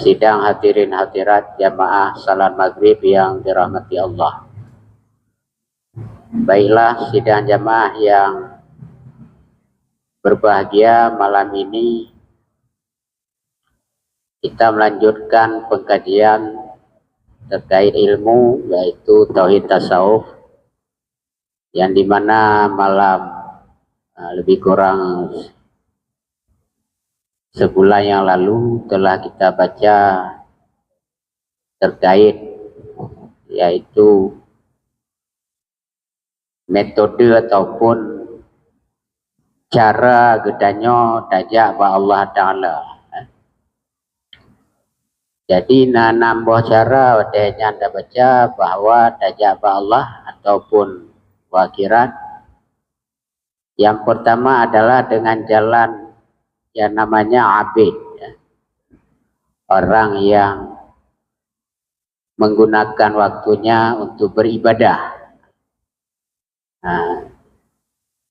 Sidang hadirin hadirat jamaah salat maghrib yang dirahmati Allah. Baiklah sidang jamaah yang berbahagia, malam ini kita melanjutkan pengkajian terkait ilmu, yaitu tauhid tasawuf, yang dimana malam lebih kurang sebulan yang lalu telah kita baca terkait yaitu metode ataupun cara gedanya tajak ba Allah Ta'ala. Jadi nambah cara wadahnya anda baca bahawa tajak ba Allah ataupun wakirat. Yang pertama adalah dengan jalan yang namanya abid, orang yang menggunakan waktunya untuk beribadah.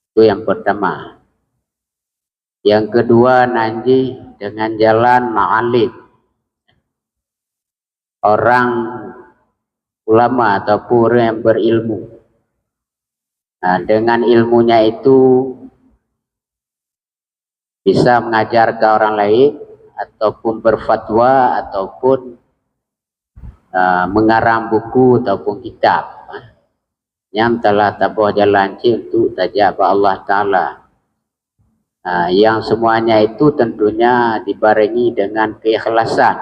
Itu yang pertama. Yang kedua nanti dengan jalan ma'alim, orang ulama ataupun orang yang berilmu. Dengan ilmunya itu bisa mengajar ke orang lain ataupun berfatwa ataupun mengarang buku ataupun kitab yang telah tabuh jalan untuk tajak Allah Ta'ala. Yang semuanya itu tentunya dibarengi dengan keikhlasan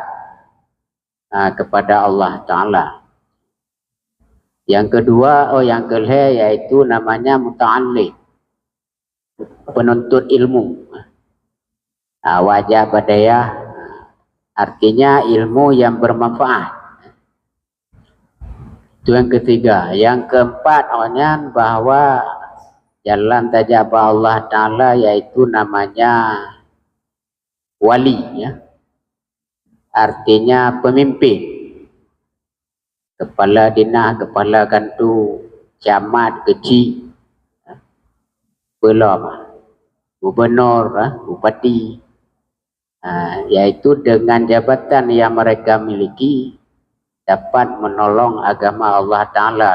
kepada Allah Ta'ala. Yang kedua, yang kelima yaitu namanya muta'allim, penuntut ilmu. Wajah badayah artinya ilmu yang bermanfaat. Itu yang ketiga. Yang keempat, bahwa jalan tajak Allah Ta'ala yaitu namanya wali, artinya pemimpin, kepala dinah, kepala kantu, camat, kecil, belum gubernur, bupati, yaitu dengan jabatan yang mereka miliki dapat menolong agama Allah Ta'ala.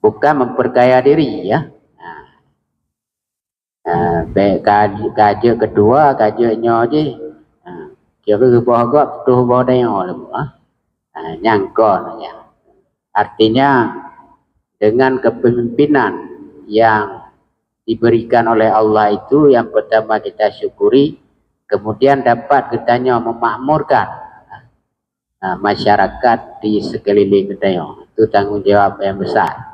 Bukan memperkaya diri, Kaja kedua, kajanya je kira bahagap tuh bawa nyangkon. Artinya dengan kepemimpinan yang diberikan oleh Allah itu, yang pertama kita syukuri, kemudian dapat kitanya memakmurkan masyarakat di sekeliling kita. Itu tanggung jawab yang besar.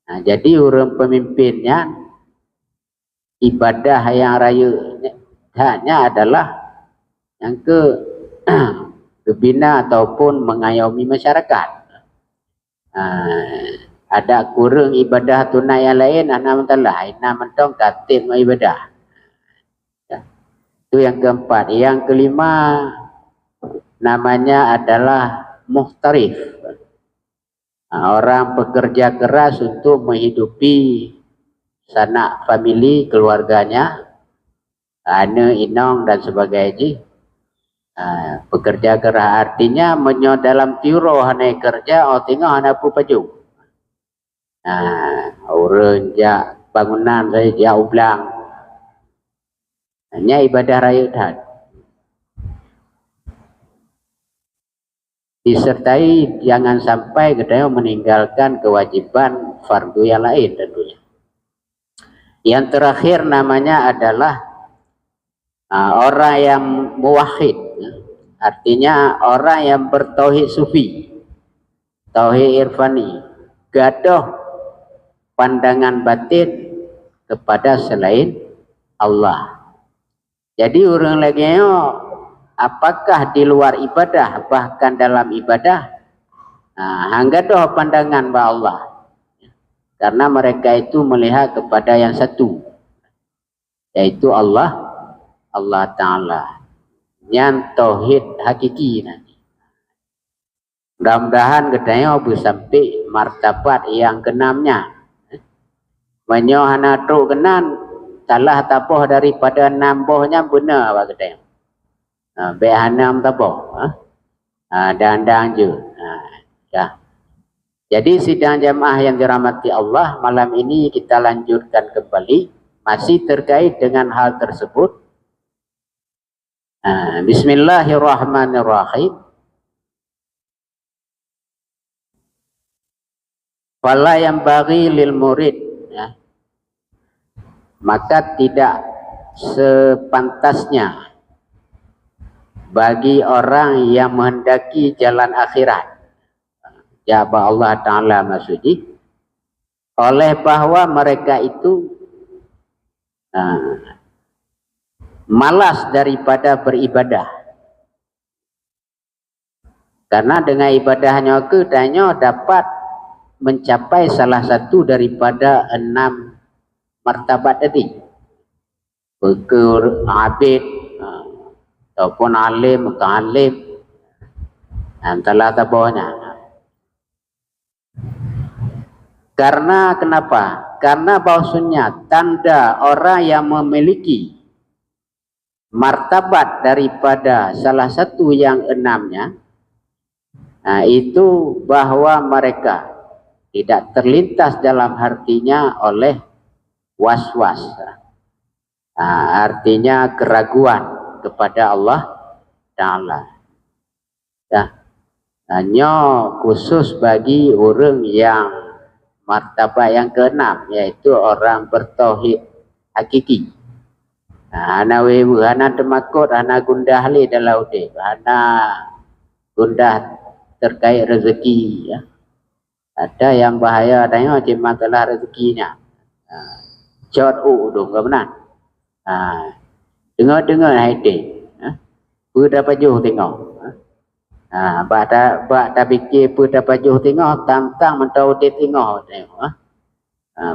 Jadi orang pemimpinnya ibadah yang raya hanya adalah yang kebina ataupun mengayomi masyarakat. Ada kurang ibadah tunai yang lain, mentong katib ibadah. Itu yang keempat. Yang kelima namanya adalah muhtarif, orang pekerja keras untuk menghidupi sanak famili, keluarganya, anak, inong dan sebagainya. Pekerja keras artinya dalam tiuro hanya kerja, tengok hanya pu paju. Orang jak bangunan saya jak ublang, hanya ibadah raya dah. Disertai jangan sampai kita meninggalkan kewajiban fardu yang lain tentunya. Yang terakhir namanya adalah orang yang muwahhid, artinya orang yang bertauhid sufi, tauhid irfani, gadoh pandangan batin kepada selain Allah. Jadi orang lagi apakah di luar ibadah, bahkan dalam ibadah, hangga doh pandangan ba Allah, karena mereka itu melihat kepada yang satu, yaitu Allah Ta'ala, yang tauhid hakiki nanti. Mudah-mudahan katanya sampai martabat yang keenamnya. Menyohana tu kenan salah tapoh daripada nambahnya benar apa katanya. Behanam tabo. Dan je. Dah. Jadi sidang jamaah yang dirahmati Allah, malam ini kita lanjutkan kembali masih terkait dengan hal tersebut. Bismillahirrahmanirrahim. Fala yang bagi lil murid, ya. Maka tidak sepantasnya bagi orang yang menghendaki jalan akhirat, jawab Allah Ta'ala maksudnya, oleh bahwa mereka itu malas daripada beribadah. Karena dengan ibadahnya kedanya dapat mencapai salah satu daripada 6 martabat tadi. Beker, abid, ataupun alim, muta'alim, antara tabawanya. Karena kenapa? Karena bahwasanya tanda orang yang memiliki martabat daripada salah satu yang 6-nya, itu bahwa mereka tidak terlintas dalam hatinya oleh was-was, artinya keraguan kepada Allah Ta'ala. Hanya khusus bagi orang yang martabat yang ke-6, yaitu orang bertauhid hakiki. Ana wewu, ana temakut, ana gundah li dalam udip, ana gundah terkait rezeki, ya. Ada yang bahaya, adanya macam masalah rezekinya. Jod dong, ke benar. Dengar-dengar hati. Pu dapat jauh tengok. Bak tak fikir pu dapat jauh tengok, tantang mentau dia tengok.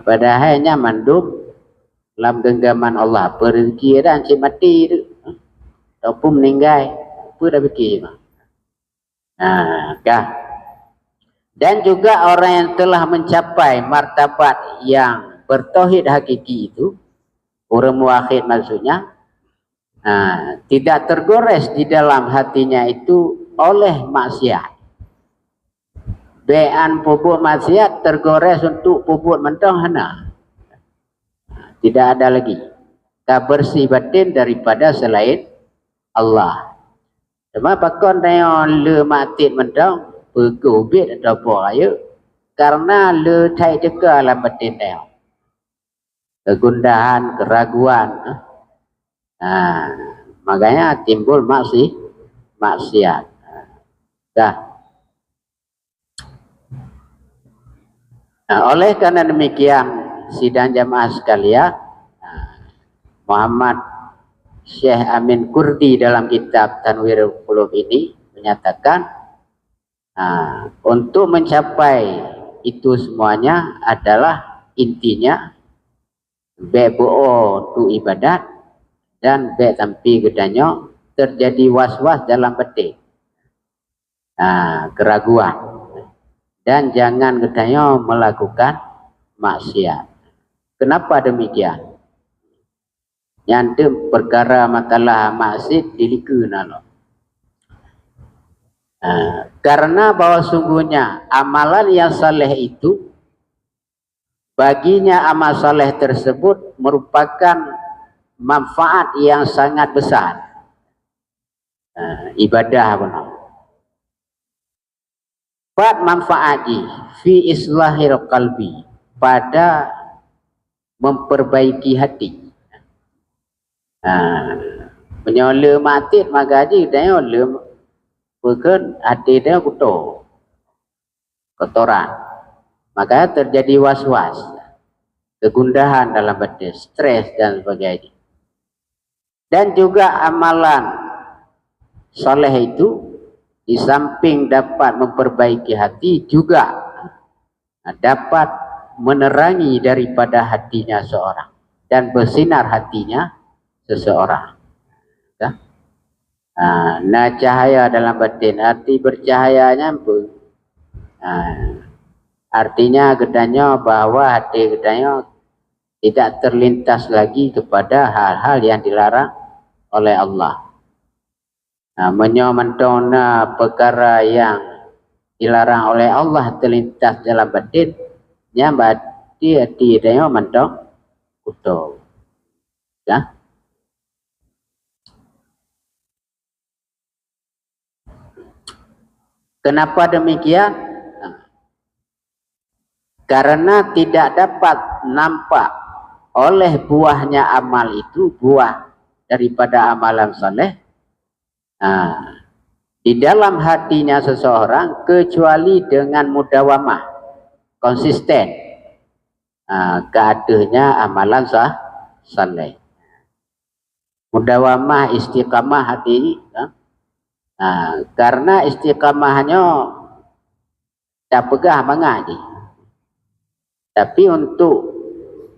Padahalnya mandum dalam genggaman Allah. Pergi dan si mati tu. Ataupun meninggal. Pu dah fikir. Dan juga orang yang telah mencapai martabat yang bertauhid hakiki itu, orang muwahhid maksudnya, tidak tergores di dalam hatinya itu oleh maksiat. Bean pupuk maksiat tergores untuk pupuk mentong hana. Tidak ada lagi bersih batin daripada selain Allah. Cuma pakon yang le matit mentong bergubit atau apa ayo, karena le thai juga dalam batin dia. Kegundahan, keraguan. Makanya timbul maksiat. Oleh karena demikian, sidang jamaah sekalian, Muhammad Syekh Amin Kurdi dalam kitab Tanwirul Qulub ini menyatakan, untuk mencapai itu semuanya adalah intinya be'bu'o tu ibadat dan be'tampi gedanya terjadi was-was dalam batin, keraguan, dan jangan gedanya melakukan maksiat. Kenapa demikian? Nyantum perkara matalah maksiat dilikuna. Karena bahwa sungguhnya amalan yang saleh itu, baginya amal saleh tersebut merupakan manfaat yang sangat besar. Ibadah benar. Bad manfaati fi islahil qalbi, pada memperbaiki hati. Menyola mati magaji dia le bukan hati dia kotoran. Makanya terjadi was-was, kegundahan dalam batin, stres dan sebagainya. Dan juga amalan soleh itu di samping dapat memperbaiki hati, juga dapat menerangi daripada hatinya seorang dan bersinar hatinya seseorang. Cahaya dalam batin, arti bercahayanya artinya gedanya bahwa hati gedanya tidak terlintas lagi kepada hal-hal yang dilarang oleh Allah. menyomantona perkara yang dilarang oleh Allah terlintas dalam batinnya, berarti dia mentong kuto. Ya. Kenapa demikian? Karena tidak dapat nampak oleh buahnya amal itu, buah daripada amalan saleh, di dalam hatinya seseorang kecuali dengan mudawamah, konsisten keadanya amalan saleh. Mudawamah istiqamah hati, karena istiqamahnya tak pegah mengaji. Tapi untuk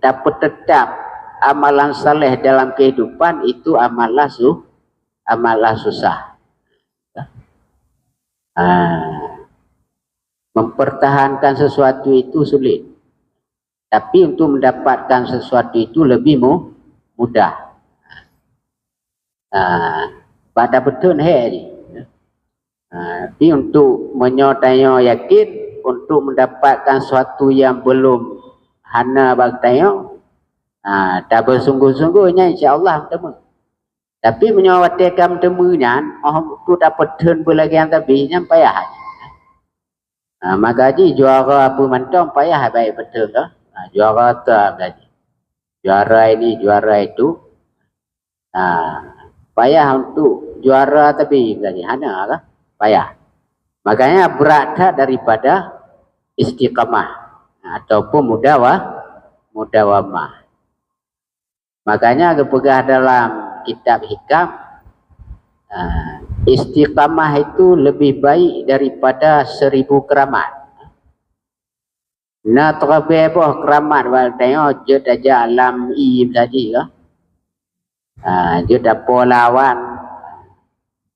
dapat tetap amalan saleh dalam kehidupan itu amalah susah. Mempertahankan sesuatu itu sulit, tapi untuk mendapatkan sesuatu itu lebih mudah. Pada betul ni. Tapi untuk menyotanya yakin untuk mendapatkan sesuatu yang belum hana bagtayo, tak bersungguh-sungguhnya insya-Allah bertemu. Tapi menyawatikan temunya, tu dapat turn belagi yang tapi nyampai payah. Maka ji juara apa mantong payah baik betul ke? Juara tu tadi. Juara ini, juara itu. Payah untuk juara tapi tadi hana ke? Payah. Makanya berada daripada istiqamah ataupun mudawamah. Makanya kepegah dalam kitab hikam, istiqamah itu lebih baik daripada 1000 keramat. Nak terlebih apa keramat tengok je aja alam im tadi ke. Je dapat lawan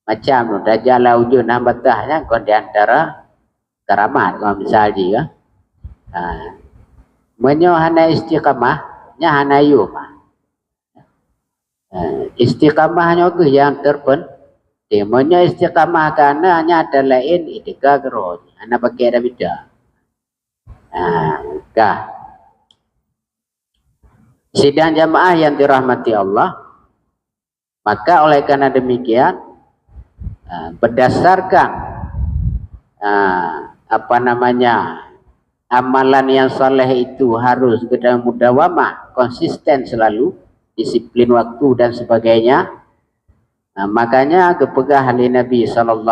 macam tu dajal laujun hambatahnya kon di antara keramat kalau misal dia. Menyo hana istiqamah nya hana yum. Istiqamahnya ke yang terpenting. Menyo istiqamah karena nya ada lain itika gero. Ana pakai ada beda. Sidang jamaah yang dirahmati Allah, maka oleh karena demikian berdasarkan amalan yang saleh itu harus kita mudawamah, konsisten selalu, disiplin waktu dan sebagainya. Makanya kepegah oleh Nabi SAW,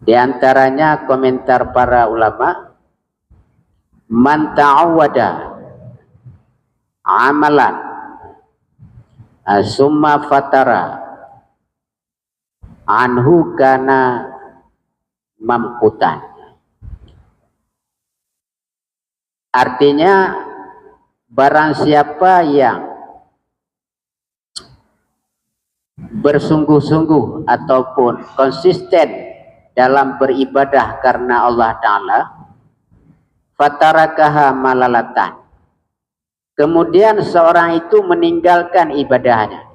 di antaranya komentar para ulama, man ta'awwada amalan summa fatara anhu kana mamkutan. Artinya barang siapa yang bersungguh-sungguh ataupun konsisten dalam beribadah karena Allah Ta'ala, fatarakaha malalatan, kemudian seorang itu meninggalkan ibadahnya.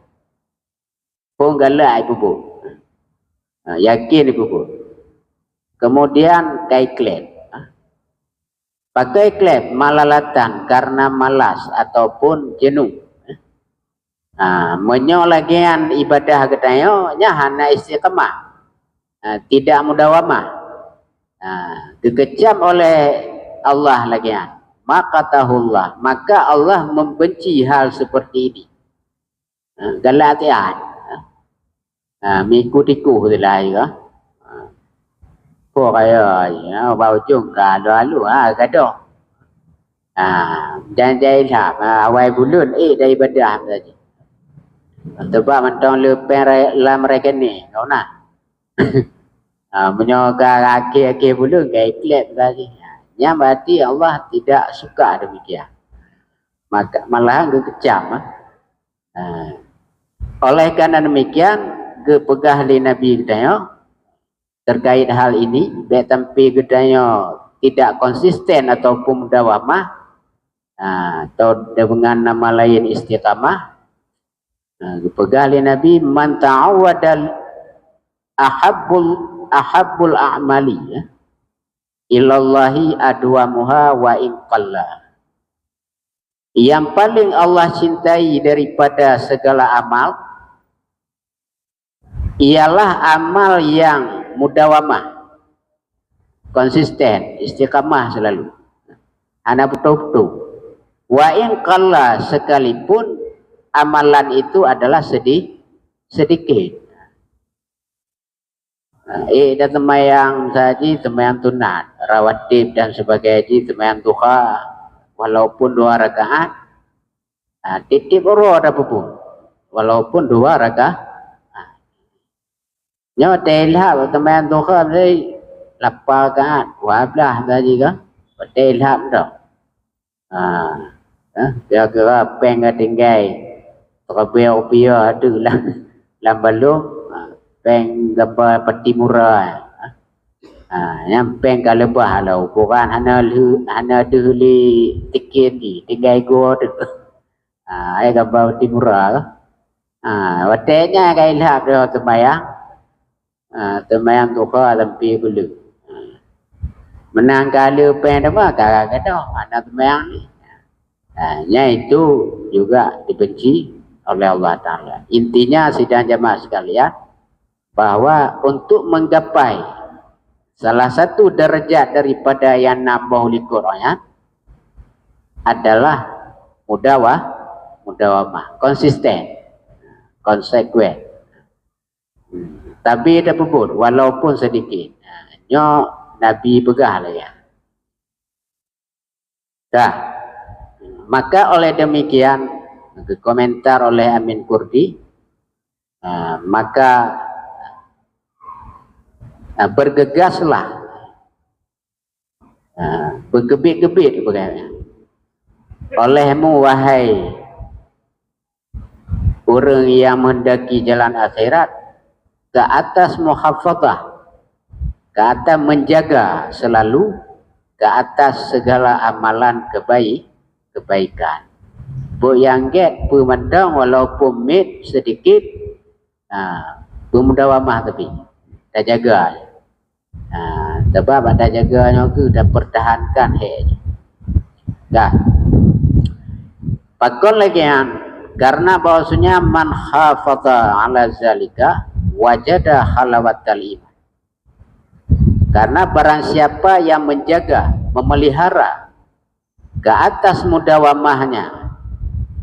Punggala ibu bu, yakin ibu bu. Kemudian kaiklet, pakai klep malalatan karena malas ataupun jenuh. Menyolagian ibadah katanya nya hana istiqamah, tidak mudawamah, dikecam oleh Allah lagian. Maka tahullah, maka Allah membenci hal seperti ini. Galatian, mikuti-ku lah ya. Kau kaya, bau jungka lalu, kado. Dan jahilap, awal bulan, daripada tadi. Sebab mentang lepas lah mereka ni, kau nak. Menyoga kaki-kaki bulan, kaya klep tadi. Yang berarti Allah tidak suka demikian. Maka malahan kekecam. Oleh karena demikian, kepegah oleh Nabi katanya terkait hal ini, baik tempi katanya tidak konsisten ataupun mudawamah, atau dengan nama lain istiqamah, Pegali Nabi man ta'awadal ahabbul a'mali ya, ilallahi adwamuha wa in qalla. Yang paling Allah cintai daripada segala amal ialah amal yang mudawamah, konsisten, istiqamah selalu. Ana betul-betul. Wa in qalla, sekalipun amalan itu adalah sedikit. Dan temayang saji, temayang tunat, rawatib dan sebagainya, temayang duha, walaupun 2 rakaat, titip oro ada pun, walaupun 2 rakaat. Nyawa telhab temayang duha ni 8 rakaat, wablah saji kan, telhab dah. Dia kira peng tinggal, terabel pia ada lah, lambalum. Peng gapa peti murah, yang peng kalebah lah ukuran hana dehli tiket di tinggal go tu, ai gapa peti murah, watenya kai lah dia temayang tu kau lempi bulu, menang kali peng apa kagak dah, anak temayang ni, nya itu juga dibenci oleh Allah Taala. Intinya sidang jamaah sekalian, bahwa untuk menggapai salah satu derajat daripada yang nambah likurnya adalah mudawamah, konsisten, konsekuen. Tapi ada pun walaupun sedikit, nyo Nabi pegah lah ya. Dah. Maka oleh demikian komentar oleh Amin Kurdi, maka bergegaslah, bergebit-gebit bagaimana olehmu wahai orang yang mendaki jalan akhirat ke atas muhafadzah, ke atas menjaga selalu ke atas segala amalan kebaikan. Bu yang get pemandang walaupun mit sedikit, pemudawamah tapi dah jaga. Sebab ada jaganya ke dah pertahankan dah. Pakon lagi yang karena bahwasanya man hafadha ala zalika wajada halawatal iman. Karena barang siapa yang menjaga, memelihara ke atas mudawamahnya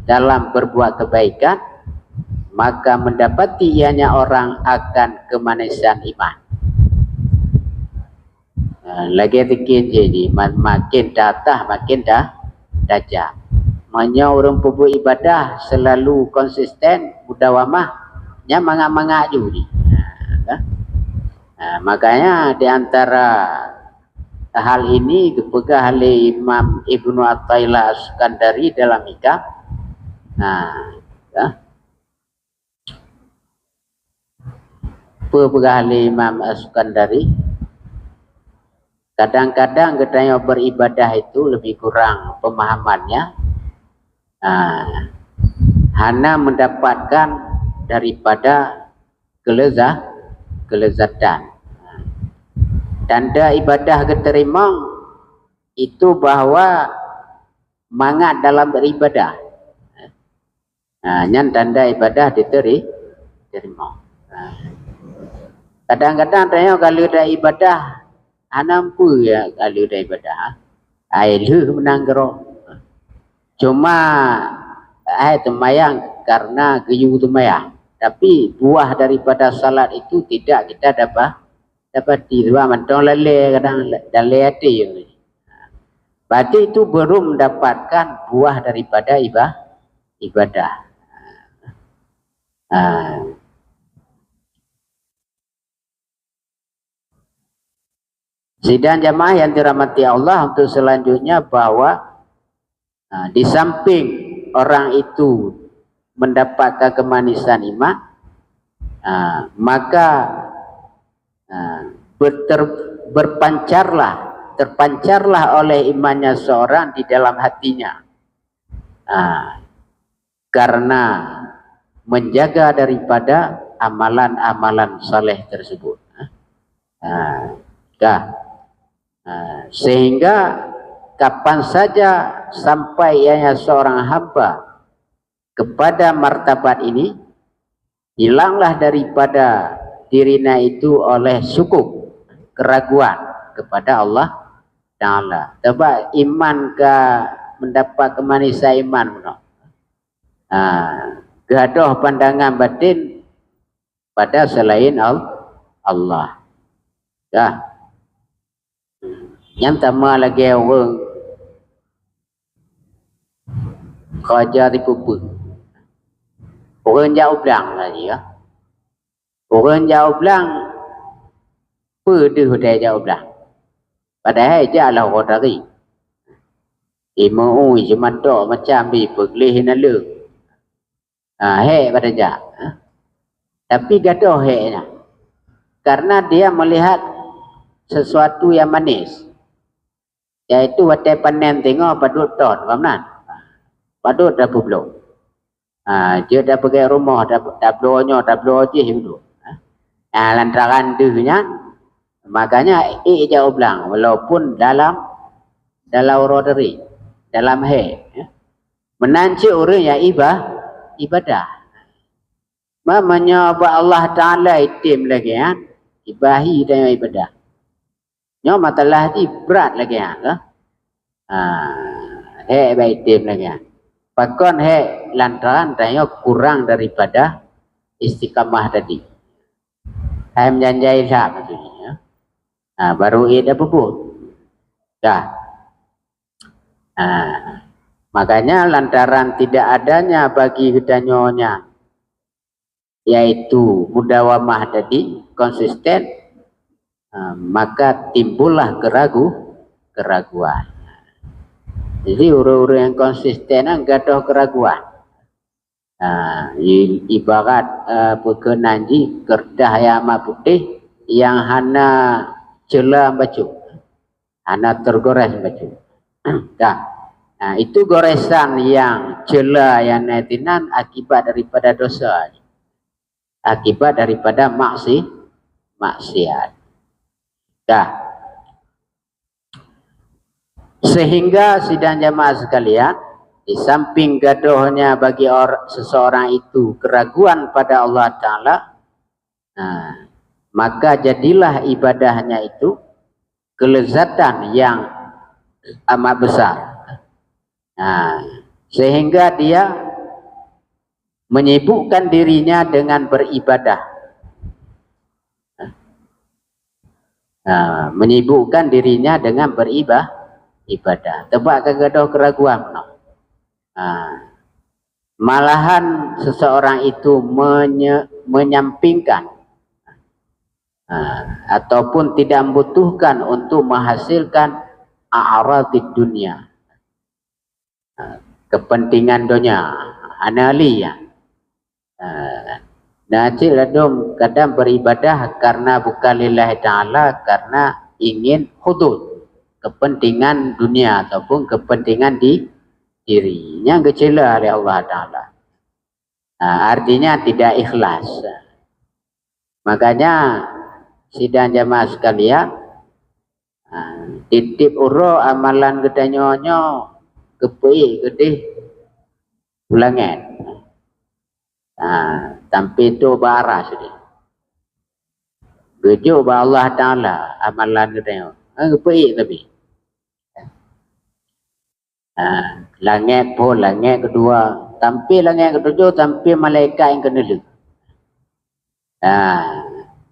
dalam berbuat kebaikan, maka mendapati ianya orang akan kemanisan iman. Lagi dikit jadi makin datah makin dajjal. Maknanya orang perbuat ibadah selalu konsisten, mudawamah, nya mangak-mangak juga. Makanya di antara hal ini dipegah oleh Imam Ibnu Athaillah As-Skandari dalam Hikam. Pegah oleh Imam As-Skandari. Kadang-kadang katanya beribadah itu lebih kurang pemahamannya, hanya mendapatkan daripada kelezatan. Tanda ibadah keterima itu bahwa mangat dalam beribadah. Yang tanda ibadah diterima. Kadang-kadang tanya kalau ada ibadah anampu ya kalau dah ibadah ailu menang gerok, cuma temayang karena geyu temayang, tapi buah daripada salat itu tidak kita dapat dua mentong lele kadang lele hati. Berarti itu belum mendapatkan buah daripada ibadah. Sidang jamaah yang dirahmati Allah, untuk selanjutnya bahwa di samping orang itu mendapatkan kemanisan iman, maka terpancarlah oleh imannya seorang di dalam hatinya, karena menjaga daripada amalan-amalan saleh tersebut. Sehingga kapan saja sampai ianya seorang hamba kepada martabat ini, hilanglah daripada dirinya itu oleh syukuk, keraguan kepada Allah Ta'ala. Sebab iman ke mendapat kemanisan iman, gaduh pandangan batin pada selain Allah. Yang pertama lagi orang kerja di pupuk, orang jauh belang lagi ya. Orang jauh belang pedih dia jauh belang, padahal dia lah orang dari imau jematok macam bi pergelih nala pada dia. Tapi gaduh heknya karena dia melihat sesuatu yang manis, iaitu watai panen tengok padut ton kamnan padut dah belum. Dia dah pergi rumah dah belonyo dah beloje dulu. Lantaran dehnya makanya jauh belang walaupun dalam roderi dalam menanci orang yang ibadah. Mamanya Allah Ta'ala itim lagi ibahi dan ibadah. Nyo matalah di berat lagi baik itim lagi. Pakon lantaran tanya kurang daripada istiqamah tadi. Saya menjanjai sah maksudnya. Baru ia pupuk. Makanya lantaran tidak adanya bagi kedanyonya, yaitu mudawamah tadi, konsisten, maka timbullah keraguan. Jadi orang-orang yang konsisten gaduh keraguan. Ibarat perkenanji kertas yang amat putih yang hana celah baju, hana tergores baju. Itu goresan yang celah yang netinan akibat daripada dosa, akibat daripada maksiat. Sehingga sidang jamaah sekalian, di samping gaduhnya bagi seseorang itu keraguan pada Allah Ta'ala, maka jadilah ibadahnya itu kelezatan yang amat besar. Sehingga dia menyibukkan dirinya dengan beribadah. Menyibukkan dirinya dengan beribadah. Tebak kegaduh keraguan. Malahan seseorang itu menyampingkan ataupun tidak membutuhkan untuk menghasilkan a'radid dunia, kepentingan dunia, analia. Najil ladum kadang beribadah karena bukan lillahi ta'ala, karena ingin hudud, kepentingan dunia ataupun kepentingan dirinya kecela oleh Allah Ta'ala. Artinya tidak ikhlas. Makanya sidang jamaah sekalian, titip uro amalan gedanyonyo kepui gedih ulangan. Sampai itu barah sudah. Gejo ba Allah Ta'ala amalan gedanyonyo. Kepui tapi. Langit pun langit kedua, tampil langit ketujuh, tampil malaikat yang kenal.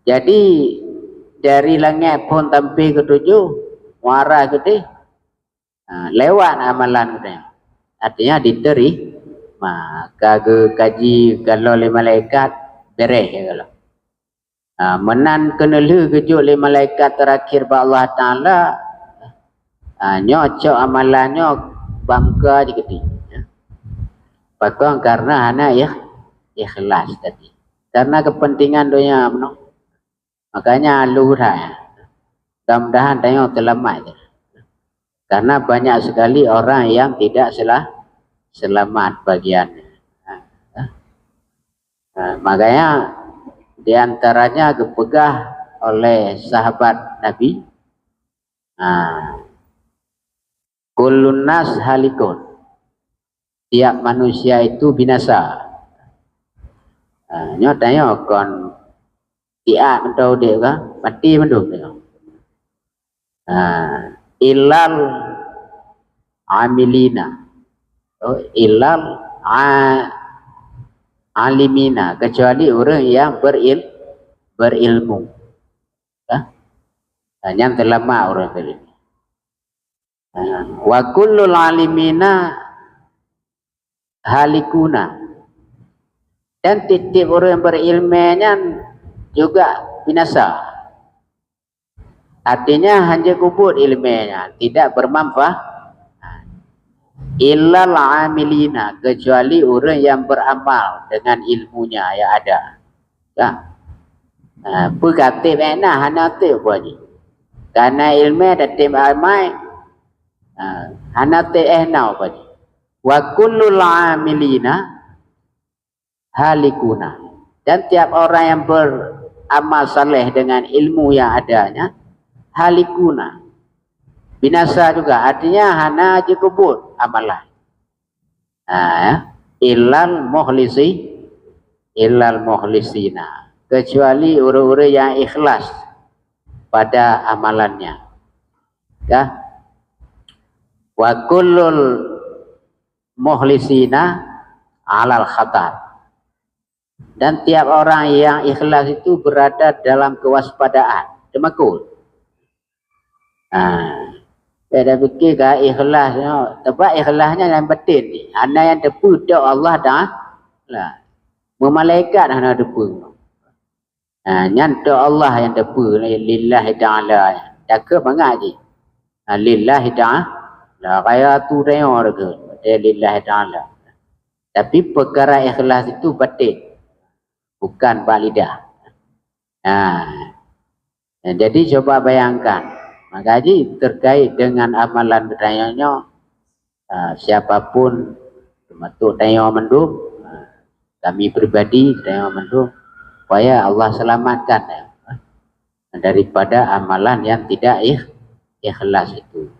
Jadi dari langit pun tampil ketujuh, warah gede, lewat amalan gede. Artinya diteri, maka kaji kalau oleh malaikat beres kalau. Menan kenal kejuh oleh malaikat terakhir ba Allah Ta'ala, nyocok amalannya bangka je gede. Pakon karena anak ya ikhlas tadi. Karena kepentingan dunia benar. Makanya luhur mudah-mudahan tengok selamat. Karena banyak sekali orang yang tidak selamat bagiannya. Makanya diantaranya dipegah oleh sahabat Nabi, kullun nas halikun, tiap manusia itu binasa. Nyatanya kon tiap mentau dia kan mati mendung dia. Ilal amilina, ilal alimina, kecuali orang yang berilmu. Yang terlama orang tadi. Wa kullul alimina halikuna, dan tiap orang yang berilmunya juga binasa. Artinya hanya kubur ilmunya, tidak bermanfaat. Illal amilina, kecuali orang yang beramal dengan ilmunya yang ada. Berkatib enak hana tib wajib. Karena ilmu ada tim amai, hana tib enak wajib. Wa kullul amilina halikuna, dan tiap orang yang beramal saleh dengan ilmu yang adanya halikuna, binasa juga. Artinya hana aja kubur amalan. Illal mukhlisina, kecuali orang-orang yang ikhlas pada amalannya. Wa kullul mukhlisina alal khatar, dan tiap orang yang ikhlas itu berada dalam kewaspadaan, demakul. Pada fikir ke ikhlasnya, sebab ikhlasnya yang betul ni. Hanya yang depu dak Allah dah lah. Memalaikat hanya depu. Nyanto Allah yang depu lillahi ta'ala. Dak mengaji. Lillahi ta'ala. Kaya tu tengok ke lillahi ta'ala. Tapi perkara ikhlas itu betul. Bukan balidah. Jadi coba bayangkan. Maka haji terkait dengan amalan bertanya, siapapun termasuk tanya mendung, kami pribadi tanya mendung, supaya Allah selamatkan daripada amalan yang tidak ikhlas itu.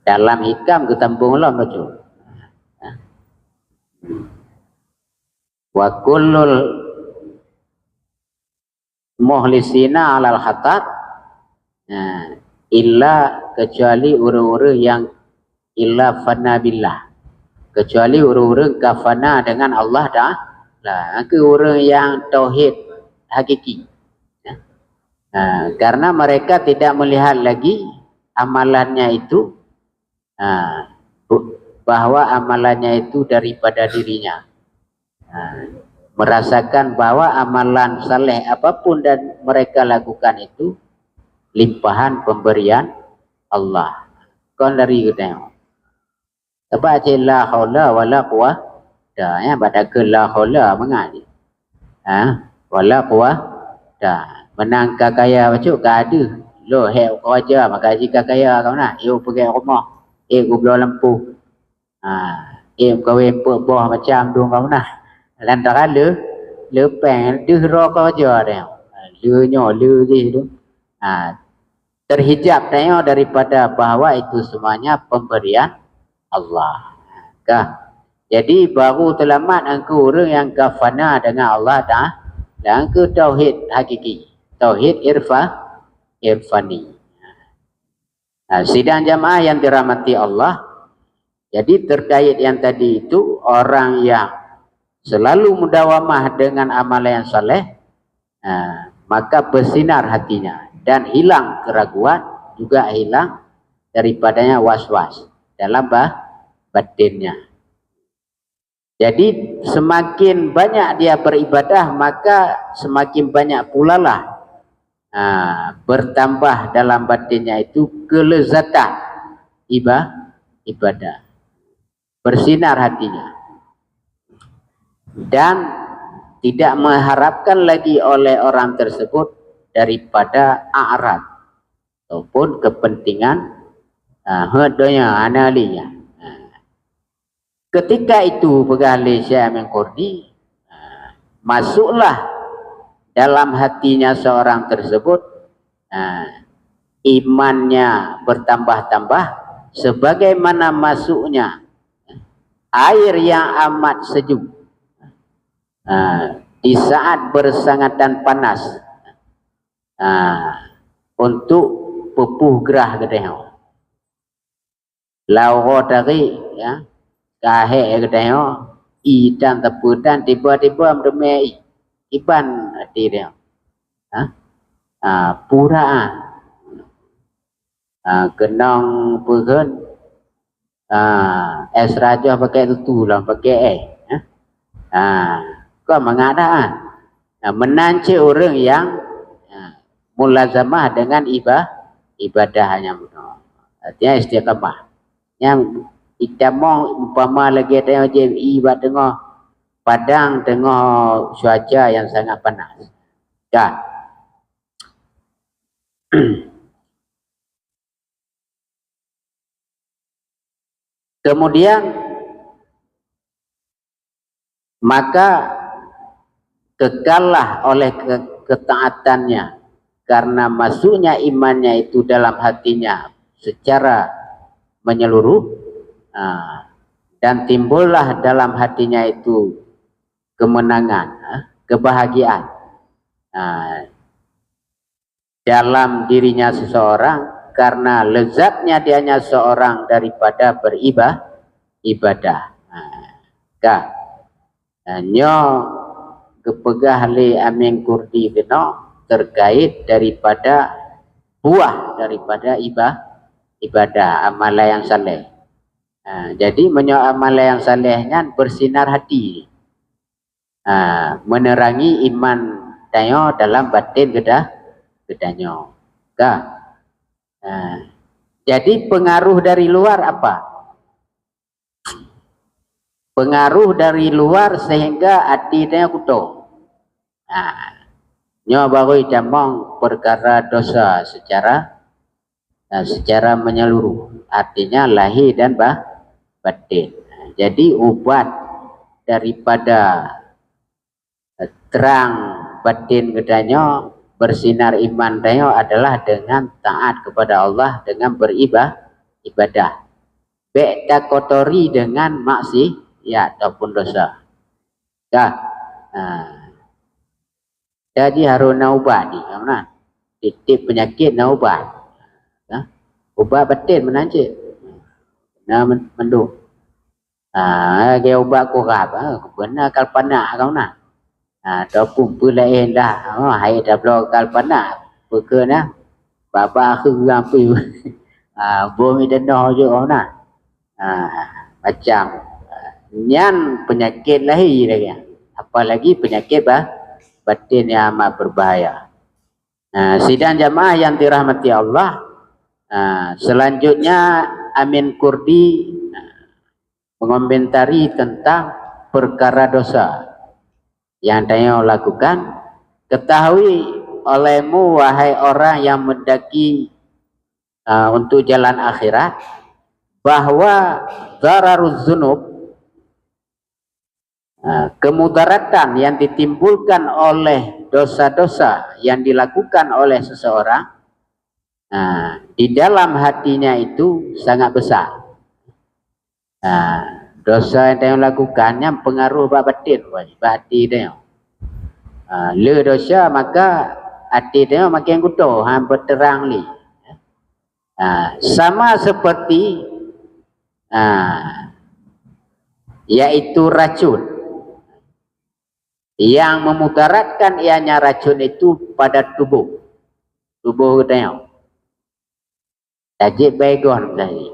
Dalam hikam ketembung lah betul. Wa kullul mukhlisina alal khatar, illa, kecuali orang-orang yang illa fana billah, kecuali orang-orang kafana dengan Allah dah lah, ke orang yang tauhid hakiki. Karena mereka tidak melihat lagi amalannya itu bahwa amalannya itu daripada dirinya. Merasakan bahwa amalan saleh apapun dan mereka lakukan itu limpahan pemberian Allah. Kon dari kita. Sebab la haula wala quwwata, pada ke la haula mengaji. Wala quwwata. Menang kaya macam ada. Lo hek kau aja maka jika kaya kau nak, eu pergi rumah. Gublo lampu. Kau buah macam dong kau nak. Lantaran lepeng rokok aja dia. Le tu. Terhijab tengok daripada bahwa itu semuanya pemberian Allah. Jadi baru selamat engkau orang yang kafana dengan Allah dah, dan engkau tauhid hakiki, tauhid irfani. Sidang jamaah yang dirahmati Allah. Jadi terkait yang tadi itu, orang yang selalu mudawamah dengan amalan yang saleh, maka bersinar hatinya dan hilang keraguan, juga hilang daripadanya was-was dalam batinnya. Jadi semakin banyak dia beribadah, maka semakin banyak pula lah bertambah dalam batinnya itu kelezatan ibadah, bersinar hatinya. Dan tidak mengharapkan lagi oleh orang tersebut daripada a'rad ataupun kepentingan dunia analinya. Ketika itu pegali Syekh Amin Qurdi, masuklah dalam hatinya seorang tersebut, imannya bertambah-tambah sebagaimana masuknya air yang amat sejuk di saat bersangatan panas untuk pepuh gerah gedeh. Lau dari ya kahe gedeh idan tepudan tiba-tiba mendemai iban hati dia. Pura kenang pun es raja pakai tutu lah pakai kau mengada menancik orang yang mulazamah dengan ibadahnya, artinya istiqamah. Yang kita mau umpama lagi ada ibadah tengah padang tengah cuaca yang sangat panas. Dah. Kemudian maka kekallah oleh ketaatannya karena masuknya imannya itu dalam hatinya secara menyeluruh, dan timbullah dalam hatinya itu kemenangan, kebahagiaan dalam dirinya seseorang karena lezatnya dianya seorang daripada beribadah. Nyo kepegah li Amin Qurdi kena terkait daripada buah daripada ibadah amalan yang saleh. Jadi menyo amalan yang salehnya bersinar hati, menerangi iman dayo dalam batin gedanyo. Jadi pengaruh dari luar apa? Pengaruh dari luar sehingga hatinya kuto. Nyo baru jamong perkara dosa secara menyeluruh, artinya lahir dan batin. Jadi obat daripada terang batin gedanyo bersinar iman dayo adalah dengan taat kepada Allah, dengan beribadah. Beda kotori dengan maksiat ataupun dosa. Jadi harus naubat ni, mana? Titip penyakit naubat. Ubat batin menancik. Mendung. Dia ubat kurap, benar kalpana kau nak. Ataupun pulain dah, hai dah blok kalpana, perkena baba kerampi. Bumi denah je kau nak. Macam nyan penyakit lahir lagi. Apalagi penyakit batin yang amat berbahaya. Sidang jamaah yang dirahmati Allah, selanjutnya Amin Qurdi mengomentari tentang perkara dosa yang dayo lakukan. Ketahui olehmu wahai orang yang mendaki untuk jalan akhirat, bahwa dararuz dzunub, kemudaratan yang ditimbulkan oleh dosa-dosa yang dilakukan oleh seseorang di dalam hatinya itu sangat besar. Dosa yang dia lakukannya pengaruh batin dia. Le dosa maka hati dia makin kutuh, berterang li. Sama seperti yaitu racun yang memudaratkan ianya racun itu pada tubuh dia. Tajik baygon tadi.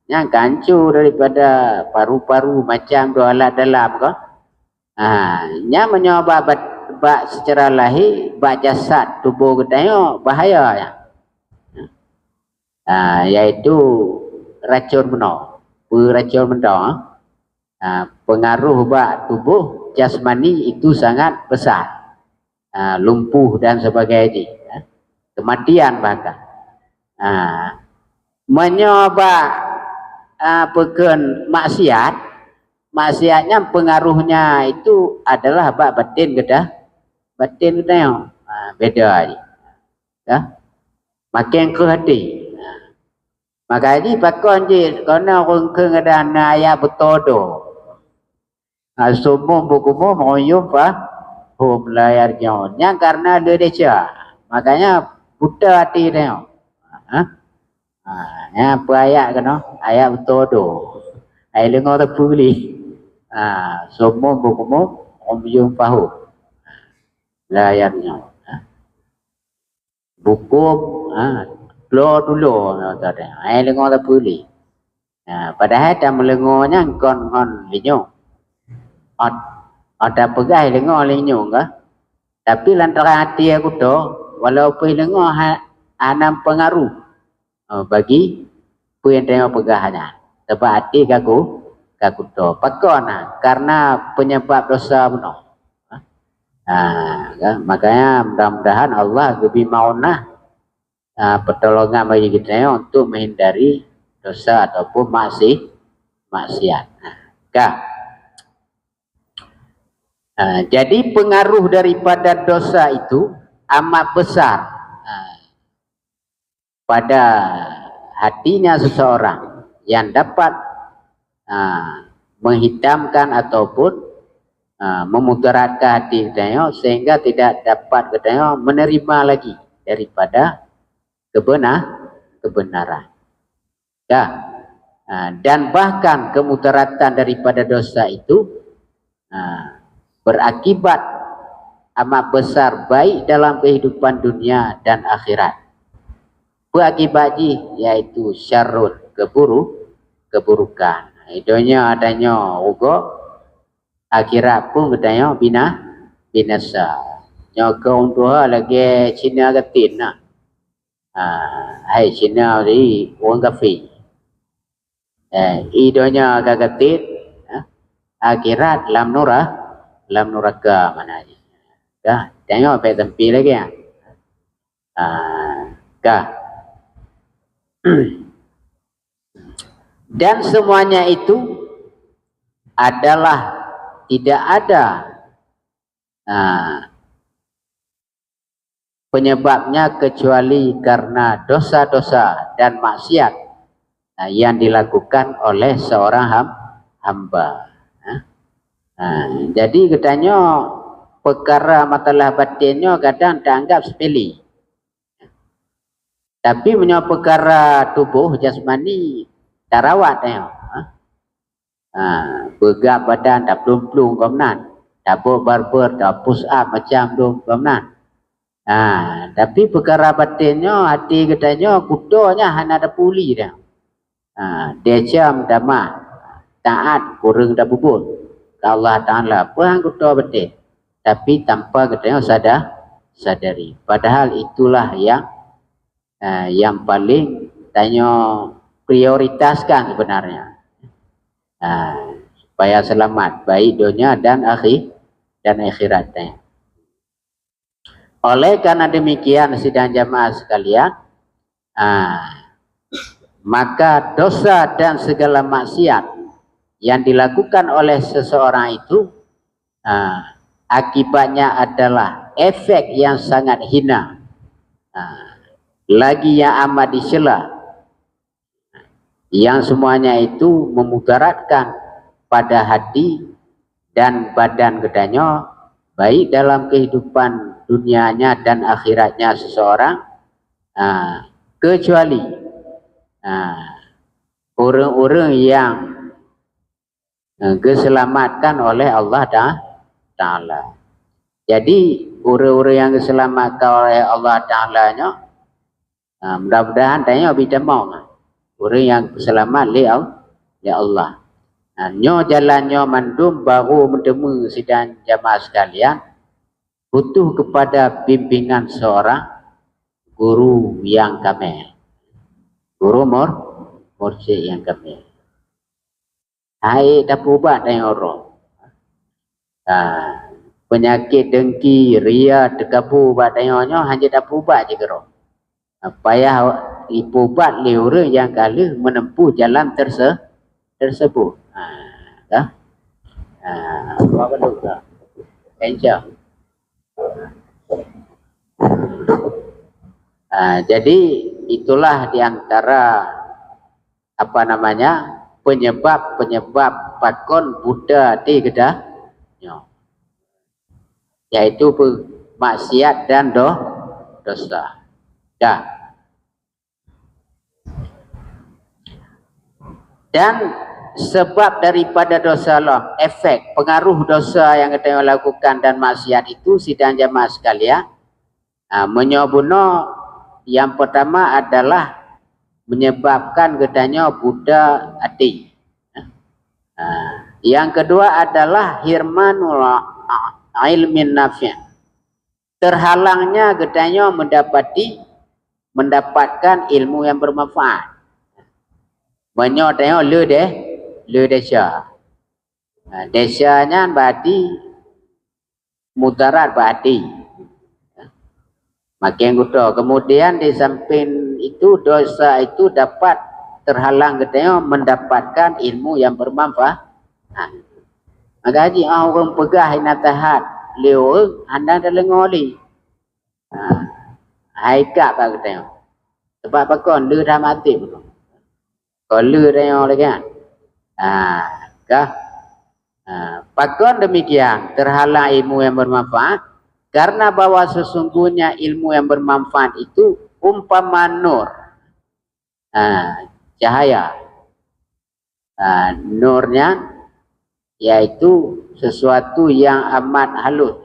Yang kancur daripada paru-paru macam dua alat dalam ko. Yang menyoba bak secara lahir, bak jasad tubuh kita bahaya ya. Yaitu racun benar. Racun benar. Pengaruh bak tubuh jasmani itu sangat besar. Lumpuh dan sebagainya. Kematian bahkan. Menyoba pekan maksiat maksiatnya pengaruhnya itu adalah bab batin batin kita beda aja ya, makin ke hati. Makanya pakon je kerana orang keadaan ayat bertodo. Semua buku mu mengoyum hum layar jauhnya karena dia deca. Makanya buta hati dia. Ya apa ayat kena ayat bertodo. Ayat lengo terpulih. Semua buku mu mengoyum hum layarnya. Buku keluar dulu katanya. Ai lengo tak boleh. Padahal dah melengonya kon linyo. Ada pegai lengo linyo ke? Tapi lantaran hati aku tu walaupun lengo anam pengaruh bagi puan tengok pegahnya. Sebab hati aku tu. Pakona karena penyebab dosa benar. Makanya mudah-mudahan Allah lebih maunah pertolongan bagi kita untuk menghindari dosa ataupun maksiat. Jadi pengaruh daripada dosa itu amat besar pada hatinya seseorang yang dapat menghitamkan ataupun memudaratkan hati kita sehingga tidak dapat kita menerima lagi daripada kebenaran. Dan bahkan kemudaratan daripada dosa itu berakibat amat besar baik dalam kehidupan dunia dan akhirat. Berakibat yaitu syarrun keburukan. Idonya adanya ugo akhirat pun katanya binasa. Nyoka untuk lagi Cina ketin nah. Hai Cina di orang kafir. Idonya kagatit akhirat lam nuraka mana aja. Dah, tengok apa tempi lagi ya. Dan semuanya itu adalah tidak ada penyebabnya kecuali karena dosa-dosa dan maksiat yang dilakukan oleh seorang hamba. Jadi katanya perkara masalah batinnya kadang dianggap sepele. Tapi punya perkara tubuh jasmani tarawat tengok. Bergerak badan tak pelung-pelung kemenan. Tak barber, tak push up macam tu kemenan. Tapi perkara batinnya hati katanya kudonya hanya ada puli dia. Dia jam damah taat kurang dah bubur Allah Ta'ala puang kudo betul tapi tanpa katanya sadari. Padahal itulah yang paling tanya prioritaskan sebenarnya supaya selamat baik dunia dan akhiratnya. Oleh karena demikian sidang jamaah sekalian, maka dosa dan segala maksiat yang dilakukan oleh seseorang itu akibatnya adalah efek yang sangat hina, lagi yang amat dicela, yang semuanya itu memudaratkan pada hati dan badan kedanya baik dalam kehidupan dunianya dan akhiratnya seseorang, kecuali orang-orang yang diselamatkan oleh Allah Ta'ala. Jadi orang-orang yang diselamatkan oleh Allah Ta'ala nya mudah-mudahan tanya bisa mau orang yang selamat oleh Allah. Nyo jalannya mandum baru menemu sidang jamaah sekalian butuh kepada bimbingan seorang guru yang kamil, guru mursyid yang kamil. Hai dah ubat dengan orang. Penyakit dengki, ria, dekabu badanya hanya dah ubat je kero. Payah ipubat le orang yang kala menempuh jalan tersebut. Apa betul? Enjoy. Jadi itulah diantara apa namanya penyebab pakon Buddha di Kedah, yaitu maksiat dan dosa. Ya. Dan sebab daripada dosa Allah, efek pengaruh dosa yang kita lakukan dan maksiat itu sidang jamaah sekalian, menyobuno yang pertama adalah menyebabkan gedanya Buddha hati. Yang kedua adalah hirmanul ilmin nafi'. Terhalangnya gedanya mendapatkan ilmu yang bermanfaat. Menyodanya le desa. Desanya berarti mudarat berarti. Makin kuda. Kemudian di samping itu dosa itu dapat terhalang gedenya mendapatkan ilmu yang bermanfaat. Maka haji orang pegah natahat leo anda dalam ngoli. Haikak pak gedenya. Sebab pakon le dah mati pun. Kalau le dah lagi kan. Pakon demikian terhalang ilmu yang bermanfaat. Karena bahwa sesungguhnya ilmu yang bermanfaat itu umpama nur, cahaya. Nurnya yaitu sesuatu yang amat halus,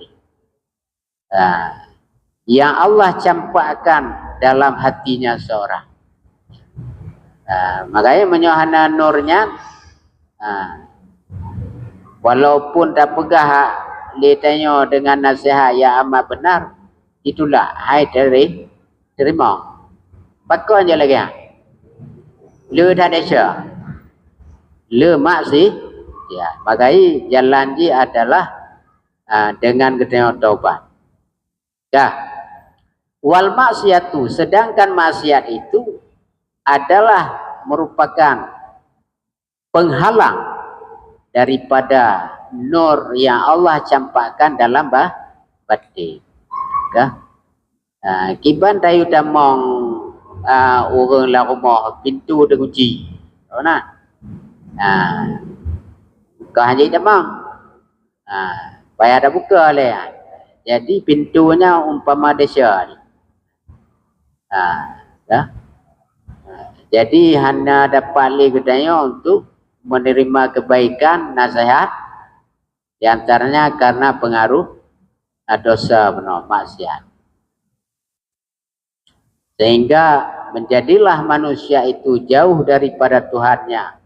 yang Allah campakkan dalam hatinya seorang. Makanya menyohana nurnya, walaupun tak pegah ditanya dengan nasihat yang amat benar, itulah hai terima. Pakon je lagi. Le dah desa. Le maksi. Ya, bagai jalan ji adalah dengan ketanya taubat. Ya. Wal maksiatu, sedangkan maksiat itu adalah merupakan penghalang daripada nur yang Allah campakkan dalam batin. Kiban dayu damong orang la rumah pintu terkunci. Tahu nak? Kau hanya damong. Payah dah buka le. Jadi pintunya umpama desa ni. Jadi hanya dapat le kedanya untuk menerima kebaikan nasihat. Di antaranya karena pengaruh dosa benar maksiat. Sehingga menjadilah manusia itu jauh daripada Tuhannya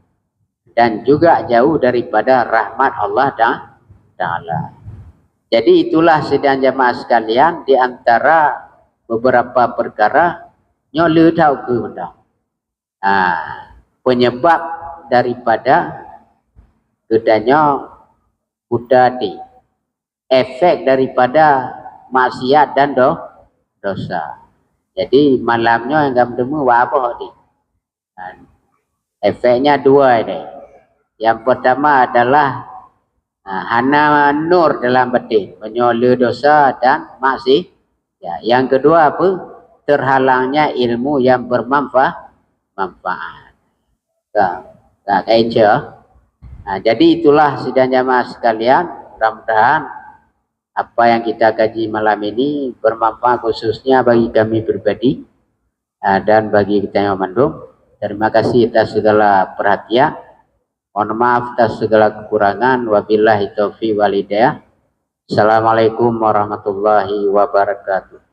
dan juga jauh daripada rahmat Allah Ta'ala. Jadi itulah sidang jamaah sekalian di antara beberapa perkara nyole tahu ke benda. Penyebab daripada gedanya Buddha di efek daripada maksiat dan dosa. Jadi malamnya yang kamu temu apa ni? Efeknya dua ini. Yang pertama adalah hana nur dalam batin, menyola dosa dan maksiat. Ya, yang kedua apa? Terhalangnya ilmu yang bermanfaat. Tak kaya. Jadi itulah sidang jamaah sekalian, mudah-mudahan apa yang kita kaji malam ini bermanfaat khususnya bagi kami pribadi dan bagi kita yang mandum. Terima kasih atas segala perhatian. Mohon maaf atas segala kekurangan. Wabillahi taufiq wal hidayah. Assalamualaikum warahmatullahi wabarakatuh.